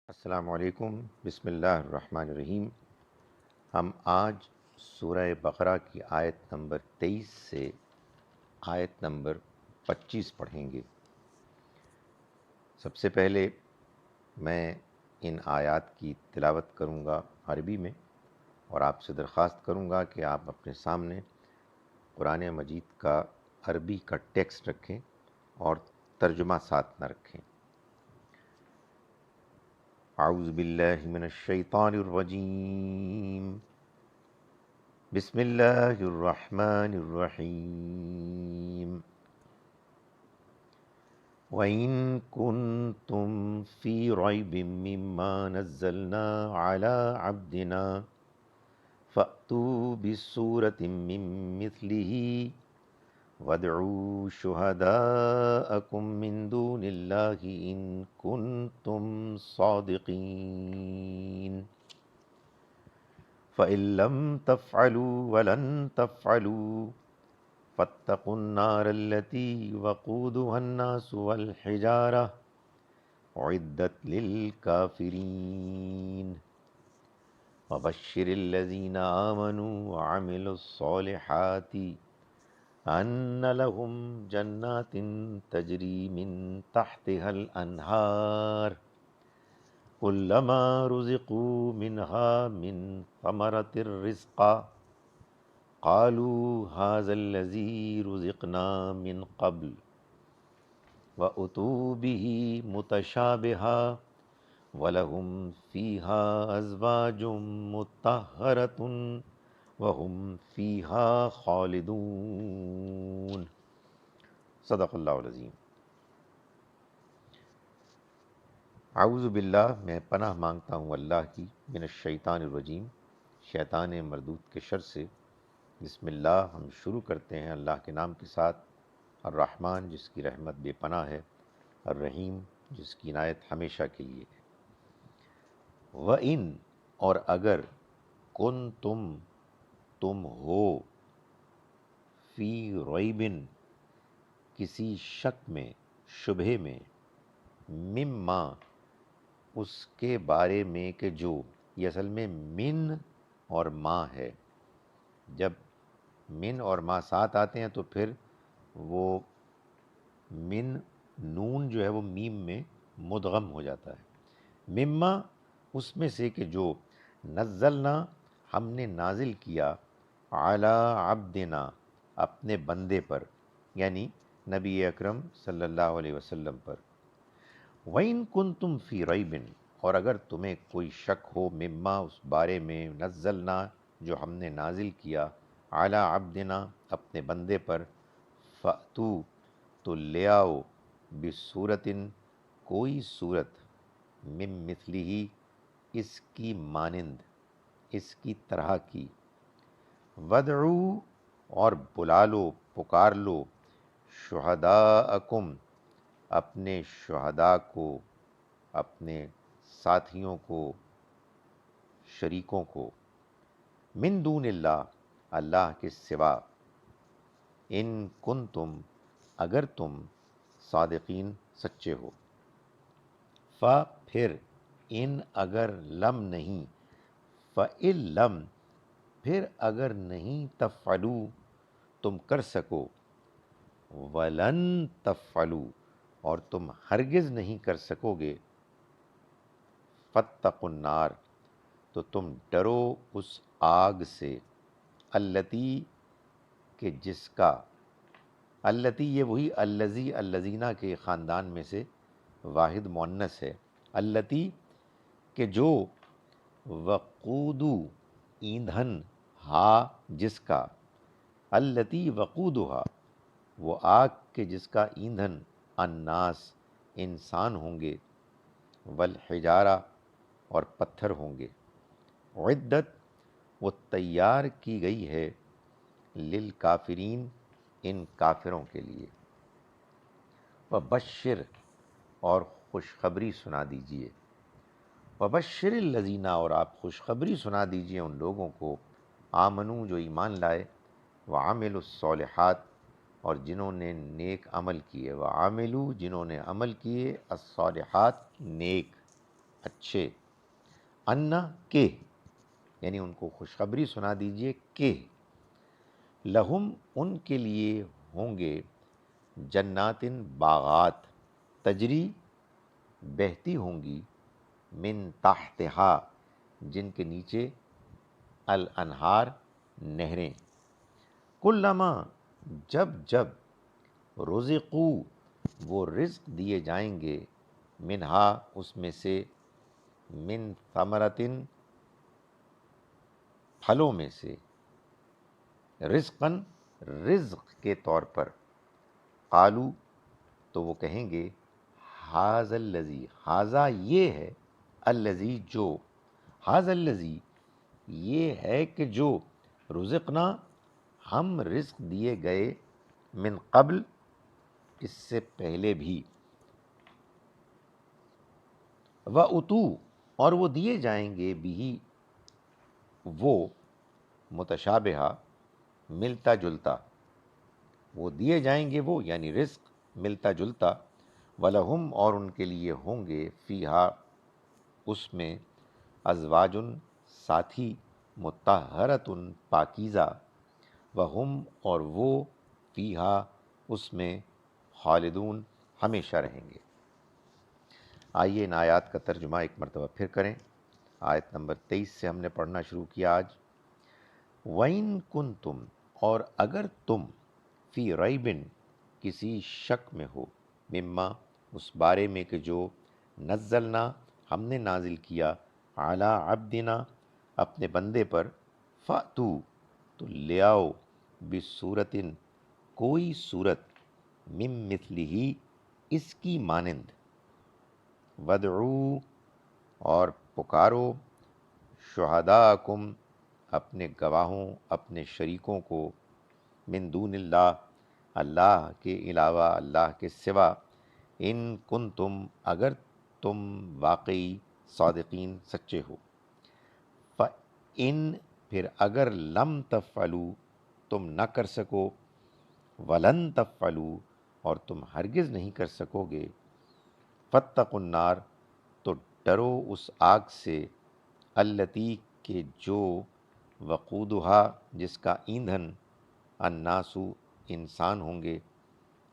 السلام علیکم، بسم اللہ الرحمن الرحیم۔ ہم آج سورہ بقرہ کی آیت نمبر 23 سے آیت نمبر 25 پڑھیں گے۔ سب سے پہلے میں ان آیات کی تلاوت کروں گا عربی میں، اور آپ سے درخواست کروں گا کہ آپ اپنے سامنے قرآن مجید کا عربی کا ٹیکسٹ رکھیں اور ترجمہ ساتھ نہ رکھیں۔ اعوذ باللہ من الشیطان الرجیم، بسم اللہ الرحمن الرحیم۔ وَإِن كُنتُمْ فِي رَيْبٍ مِّمَّا نَزَّلْنَا عَلَىٰ عَبْدِنَا فَأْتُوا بِسُورَةٍ مِّن مِّثْلِهِ وَادْعُوا شُهَدَاءَكُم مِّن دُونِ اللَّهِ إِن كُنتُمْ صَادِقِينَ فَإِن لَّمْ تَفْعَلُوا وَلَن تَفْعَلُوا فَاتَّقُوا النَّارَ الَّتِي وَقُودُهَا النَّاسُ وَالْحِجَارَةُ أُعِدَّتْ لِلْكَافِرِينَ وَبَشِّرِ الَّذِينَ آمَنُوا وَعَمِلُوا الصَّالِحَاتِ أَنَّ لَهُمْ جَنَّاتٍ تَجْرِي مِن تَحْتِهَا الْأَنْهَارُ كُلَّمَا رُزِقُوا مِنْهَا مِن ثَمَرَةٍ رِّزْقًا قالوا هذا الذي رزقنا من قبل وأتوا به متشابها ولهم فيها أزواج مطهرة وهم فيها خالدون۔ صدق اللہ العظیم۔ اعوذ باللہ، میں پناہ مانگتا ہوں اللہ کی، من الشیطان الرجیم، شیطان مردود کے شر سے۔ بسم اللہ، ہم شروع کرتے ہیں اللہ کے نام کے ساتھ، الرحمن جس کی رحمت بے پناہ ہے، الرحیم جس کی عنایت ہمیشہ کے لیے ہے۔ وَإِن، اور اگر، تم ہو، فی ریبن، کسی شک میں، شبہے میں، مما، اس کے بارے میں کہ جو، یہ اصل میں من اور ما ہے۔ جب من اور ما ساتھ آتے ہیں تو پھر وہ من، نون جو ہے وہ میم میں مدغم ہو جاتا ہے۔ مما، اس میں سے کہ جو، نزلنا، ہم نے نازل کیا، علی عبدنا، اپنے بندے پر، یعنی نبی اکرم صلی اللہ علیہ وسلم پر۔ وَإِن كُنتُمْ فِي رَيْبٍ، اور اگر تمہیں کوئی شک ہو، مما، اس بارے میں، نزلنا، جو ہم نے نازل کیا، علی عبدنا، اپنے بندے پر، فَأْتُوا، تو لے آؤ، بِصُورَةٍ، کوئی صورت، مِن مِثْلِهِ، اس کی مانند، اس کی طرح کی، وَادْعُوا، اور بلا لو، پکار لو، شہداءکم، اپنے شہداء کو، اپنے ساتھیوں کو، شریکوں کو، من دون اللہ، اللہ کے سوا، ان کنتم، اگر تم، صادقین، سچے ہو۔ پھر، ان اگر، لم نہیں، فَإِن لم، پھر اگر نہیں، تفعلوا، تم کر سکو، وَلَن تفعلوا، اور تم ہرگز نہیں کر سکو گے، فَاتَّقُوا النَّارَ، تو تم ڈرو اس آگ سے، التی، کہ جس کا، التی یہ وہی الذی، الذین کے خاندان میں سے واحد مؤنث ہے، التی، کہ جو، وقودو، ایندھن، ہا، جس کا، التی وقودہا، وہ آگ کے جس کا ایندھن، الناس، انسان ہوں گے، والحجارہ، اور پتھر ہوں گے، عدت، وہ تیار کی گئی ہے، للکافرین، ان کافروں کے لیے۔ وبشر، اور خوشخبری سنا دیجئے، وبشر الذین، اور آپ خوشخبری سنا دیجئے ان لوگوں کو، آمنو، جو ایمان لائے، وعملوا الصالحات، اور جنہوں نے نیک عمل کیے، وعملوا، جنہوں نے عمل کیے، الصالحات، نیک، اچھے، انا کہ، یعنی ان کو خوشخبری سنا دیجئے کہ لہم ان کے لیے ہوں گے جناتن باغات، تجری بہتی ہوں گی، من تحتہا جن کے نیچے، الانہار نہریں، کلما جب جب رزقو وہ رزق دیے جائیں گے، منہا اس میں سے، من ثمرتن پھلوں میں سے، رزقن رزق کے طور پر، قالو تو وہ کہیں گے، حاذ الذی حاذا یہ ہے، الذی جو، حاذ الذی یہ ہے کہ جو، رزقنا ہم رزق دیے گئے، من قبل اس سے پہلے بھی، وَأُتُو اور وہ دیے جائیں گے بھی وہ، متشابہہ ملتا جلتا، وہ دیے جائیں گے وہ یعنی رزق ملتا جلتا، وَلَهُمْ اور ان کے لیے ہوں گے، فیہا اس میں، ازواجن ساتھی، مطہرتن پاکیزہ، وہم اور وہ، فیہا اس میں، خالدون ہمیشہ رہیں گے۔ آئیے ان آیات کا ترجمہ ایک مرتبہ پھر کریں۔ آیت نمبر 23 سے ہم نے پڑھنا شروع کیا آج۔ وَإِن كُنتُمْ اور اگر تم، فی ریبن کسی شک میں ہو، مما اس بارے میں کہ جو، نزلنا ہم نے نازل کیا، علی عبدنا اپنے بندے پر، فَأْتُو تو لے آؤ، بِصُورَةٍ کوئی صورت، مِن مِثلِہ اس کی مانند، وَادْعُوا اور پکارو، شہداءکم اپنے گواہوں، اپنے شریکوں کو، من دون اللہ اللہ کے علاوہ، اللہ کے سوا، ان کنتم اگر تم واقعی، صادقین سچے ہو، فَإِن پھر اگر، لم تفعلوا تم نہ کر سکو، ولن تفعلوا اور تم ہرگز نہیں کر سکو گے، فاتقوا النار تو ڈرو اس آگ سے، التی کہ جو، وقودہا جس کا ایندھن، الناسو انسان ہوں گے،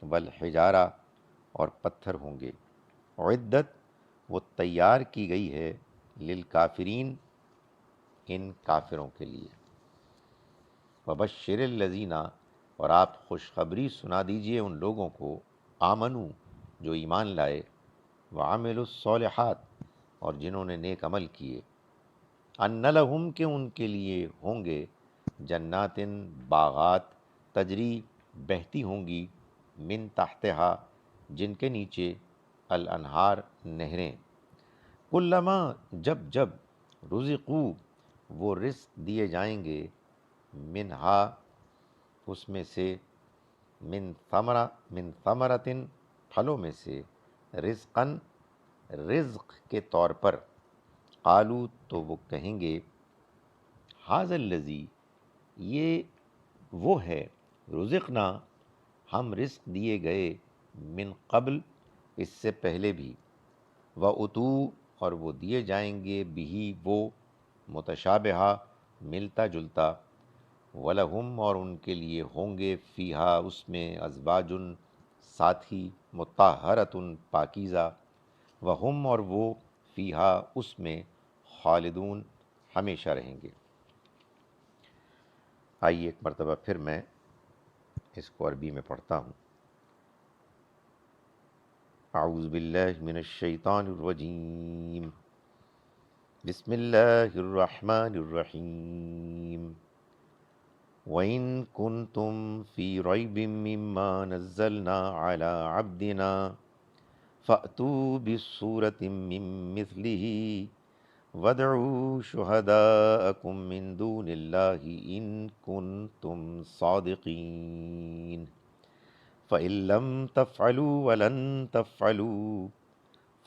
والحجارہ اور پتھر ہوں گے، عدت وہ تیار کی گئی ہے، للکافرین ان کافروں کے لیے، وبشر الذین اور آپ خوشخبری سنا دیجئے ان لوگوں کو، آمنو جو ایمان لائے، وعملوا الصالحات اور جنہوں نے نیک عمل کیے، ان لہم کہ ان کے لیے ہوں گے، جناتن باغات، تجری بہتی ہوں گی، من تحتہا جن کے نیچے، الانہار نہریں، کلما جب جب، رزقو وہ رزق دیے جائیں گے، منہا اس میں سے، من ثمرتن پھلوں میں سے، رزقن رزق کے طور پر، قالو تو وہ کہیں گے، حاذ الذی یہ وہ ہے، رزقنا ہم رزق دیے گئے، من قبل اس سے پہلے بھی، وَأُتُو اور وہ دیے جائیں گے بھی وہ، متشابہہ ملتا جلتا، وَلَهُمْ اور ان کے لیے ہوں گے، فیہا اس میں، ازواجن ساتھی، مطہرتن پاکیزہ، وہم اور وہ، فیہا اس میں، خالدون ہمیشہ رہیں گے۔ آئیے ایک مرتبہ پھر میں اس کو عربی میں پڑھتا ہوں۔ اعوذ باللہ من الشیطان الرجیم، بسم اللہ الرحمن الرحیم، وَإِن كُنتُمْ فِي رَيْبٍ مِّمَّا نَزَّلْنَا عَلَىٰ عَبْدِنَا فَأْتُوا بِصُورَةٍ مِّن مِّثْلِهِ وَادْعُوا شُهَدَاءَكُم مِّن دُونِ اللَّهِ إِن كُنتُمْ صَادِقِينَ فَإِن لَّمْ تَفْعَلُوا وَلَن تَفْعَلُوا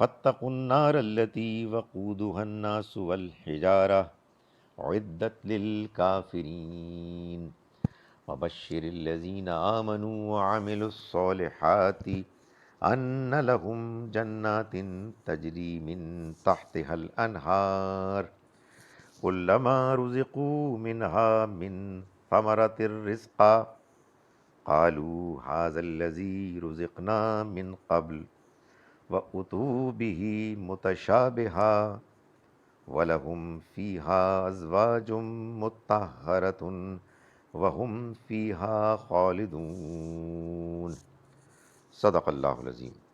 فَاتَّقُوا النَّارَ الَّتِي وَقُودُهَا النَّاسُ وَالْحِجَارَةُ عِدَّتْ لِلْكَافِرِينَ وَبَشِّرِ الَّذِينَ آمَنُوا وَعَمِلُوا الصَّالِحَاتِ ان لهم جنات تجری من تحتها الانہار كلما رزقوا منها من ثمرة رزقا قالوا هذا الذي رزقنا من قبل وأتوا به متشابها وَلَهُمْ فِيهَا أَزْوَاجٌ مُطَّهَّرَةٌ وَهُمْ فِيهَا خَالِدُونَ۔ صدق اللہ العظیم۔